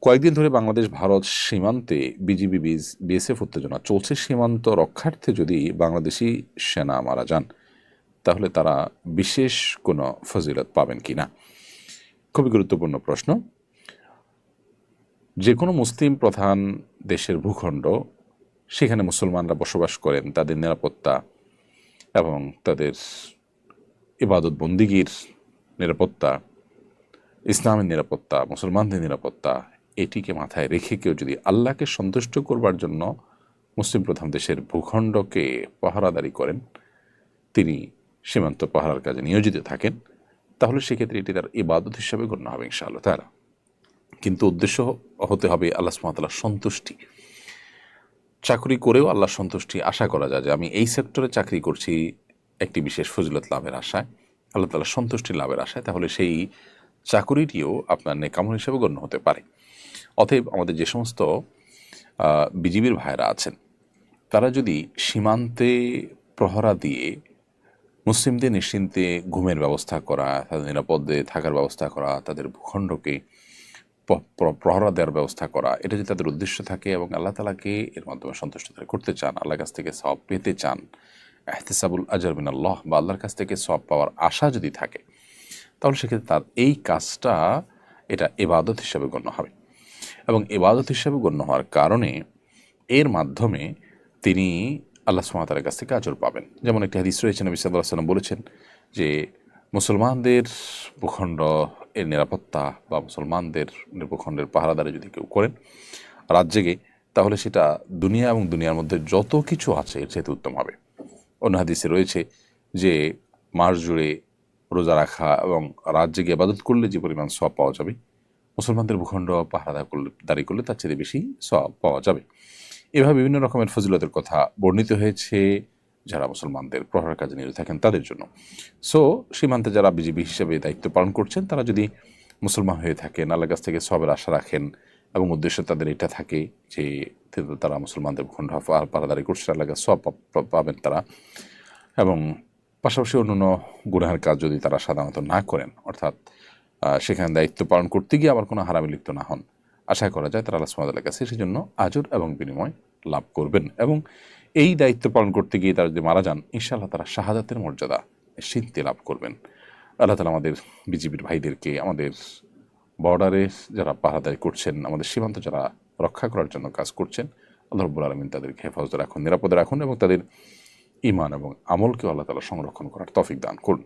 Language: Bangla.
কয়েকদিন ধরে বাংলাদেশ ভারত সীমান্তে বিজিবি বিএসএফ উত্তেজনা চলছে। সীমান্ত রক্ষার্থে যদি বাংলাদেশি সেনা মারা যান তাহলে তারা বিশেষ কোনো ফজিলত পাবেন কিনা, খুবই গুরুত্বপূর্ণ প্রশ্ন। যে কোনো মুসলিম প্রধান দেশের ভূখণ্ড, সেখানে মুসলমানরা বসবাস করেন, তাদের নিরাপত্তা এবং তাদের ইবাদত বন্দিগির নিরাপত্তা, ইসলামের নিরাপত্তা, মুসলমানদের নিরাপত্তা, এটিকে মাথায় রেখে কেউ যদি আল্লাহকে সন্তুষ্ট করবার জন্য মুসলিম প্রধান দেশের ভূখণ্ডকে পাহারাদারি করেন, তিনি সীমান্ত পাহারার কাজে নিয়োজিত থাকেন, তাহলে সেক্ষেত্রে এটি তার ইবাদত হিসাবে গণ্য হবে ইনশাআল্লাহ তাআলা। কিন্তু উদ্দেশ্য হতে হবে আল্লাহ সুবহানাহু ওয়া তাআলার সন্তুষ্টি। চাকরি করেও আল্লাহ সন্তুষ্টি আশা করা যায় যে আমি এই সেক্টরে চাকরি করছি একটি বিশেষ ফজিলত লাভের আশায়, আল্লাহ তাআলার সন্তুষ্টি লাভের আশায়, তাহলে সেই চাকুরিটিও আপনার নেকামল হিসেবে গণ্য হতে পারে। অতএব আমাদের যে সমস্ত বিজিবির ভাইরা আছেন, তারা যদি সীমান্তে প্রহরা দিয়ে মুসলিমদের নিশ্চিন্তে ঘুমের ব্যবস্থা করা, তাদের নিরাপদে থাকার ব্যবস্থা করা, তাদের ভূখণ্ডকে প্রহরা দেওয়ার ব্যবস্থা করা, এটা যদি তাদের উদ্দেশ্য থাকে এবং আল্লাহ তাআলাকে এর মাধ্যমে সন্তুষ্ট করতে চান, আল্লাহর কাছ থেকে সওয়াব পেতে চান, ইহতিসাবুল আজর মিনাল্লাহ, বা আল্লাহর কাছ থেকে সওয়াব পাওয়ার আশা যদি থাকে, তাহলে সেক্ষেত্রে তার এই কাজটা এটা ইবাদত হিসাবে গণ্য হবে। এবং ইবাদত হিসাবে গণ্য হওয়ার কারণে এর মাধ্যমে তিনি আল্লাহ সুবহানাহু ওয়া তাআলার কাছ থেকে আজর পাবেন। যেমন একটি হাদিস রয়েছে, নবী সাল্লাল্লাহু আলাইহি ওয়াসাল্লাম বলেছেন যে মুসলমানদের ভূখণ্ড এর নিরাপত্তা বা মুসলমানদের ভূখণ্ডের পাহারাদারি যদি কেউ করেন রাত জেগে, তাহলে সেটা দুনিয়া এবং দুনিয়ার মধ্যে যত কিছু আছে এর চাইতে উত্তম হবে। অন্য হাদিসে রয়েছে যে মাস জুড়ে রোজা রাখা এবং রাত জেগে ইবাদত করলে যে পরিমাণ সওয়াব পাওয়া যাবে, মুসলমানদের ভূখণ্ড পাহারাদারি করলে তার চেয়ে বেশি সওয়াব পাওয়া যাবে। এভাবে বিভিন্ন রকমের ফজিলতের কথা বর্ণিত হয়েছে যারা মুসলমানদের প্রহরার কাজে নিয়োজিত থাকেন তাদের জন্য। সো সীমান্তে যারা বিজিবি হিসেবে দায়িত্ব পালন করছেন, তারা যদি মুসলমান হয়ে থাকেন, আল্লাহর কাছ থেকে সওয়াবের আশা রাখেন এবং উদ্দেশ্য তাদের এটা থাকে যে তারা মুসলমানদের ভূখণ্ড পাহারাদারি করছে, আল্লাহর কাছে সওয়াব পাবেন তারা, এবং পাশাপাশি অন্যান্য গুনাহের কাজ যদি তারা সাধারণত না করেন, অর্থাৎ সেখানে দায়িত্ব পালন করতে গিয়ে আবার কোনো হারামে লিপ্ত না হন, আশা করা যায় তারা আল্লাহ সুবহানাহু ওয়া তাআলার কাছে সেজন্য আজর এবং বিনিময় লাভ করবেন। এবং এই দায়িত্ব পালন করতে গিয়ে তারা যদি মারা যান, ইনশাআল্লাহ তারা শাহাদাতের মর্যাদা নিশ্চিন্তে লাভ করবেন। আল্লাহ তাআলা আমাদের বিজিবির ভাইদেরকে, আমাদের বর্ডারে যারা পাহারাদারি করছেন, আমাদের সীমান্ত যারা রক্ষা করার জন্য কাজ করছেন, আল্লাহ রাব্বুল আলামিন তাদেরকে হেফাজতে রাখুন, নিরাপদে রাখুন এবং তাদের ঈমান এবং আমলকেও আল্লাহ তাআলা সংরক্ষণ করার তৌফিক দান করুন।